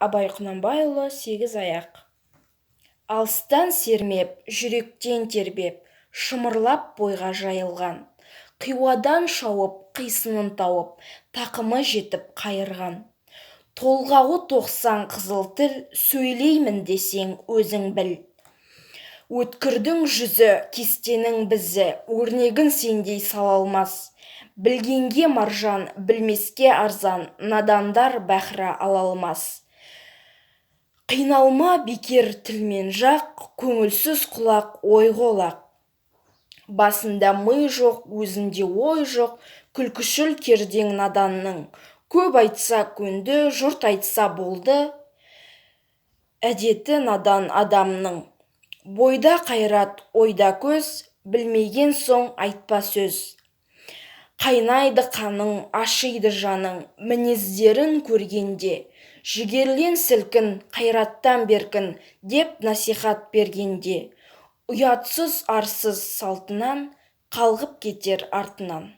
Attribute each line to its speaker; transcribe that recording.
Speaker 1: Абай Құнанбайұлы «Сегіз аяқ». Алыстан сермеп, жүректен тербеп, шымырлап бойға жайылған, қиуадан шауып, қисынын тауып, тақымы жетіп қайырған. Толғауы 90 қызыл тіл, сөйлеймін десең өзің біл. Өткірдің жүзі, кестенің бізі, өрнегін сендей сала алмас. Білгенге маржан, білмеске арзан, надандар бәхра ала алмас. Қиналма бекер тілмен жақ, көңілсіз құлақ ойға олақ. Басында мы жоқ, өзінде ой жоқ, күлкішіл кердең наданның. Көп айтса көнді, жұрт айтса болды, әдеті надан адамның. Бойда қайрат, ойда көз, білмеген соң айтпа сөз. Қайнайды қаның, ашиды жаның, мінездерін көргенде. Жігерлен сілкін, қайраттан беркін, деп насихат бергенде. Ұятсыз арсыз салтынан, қалғып кетер артынан.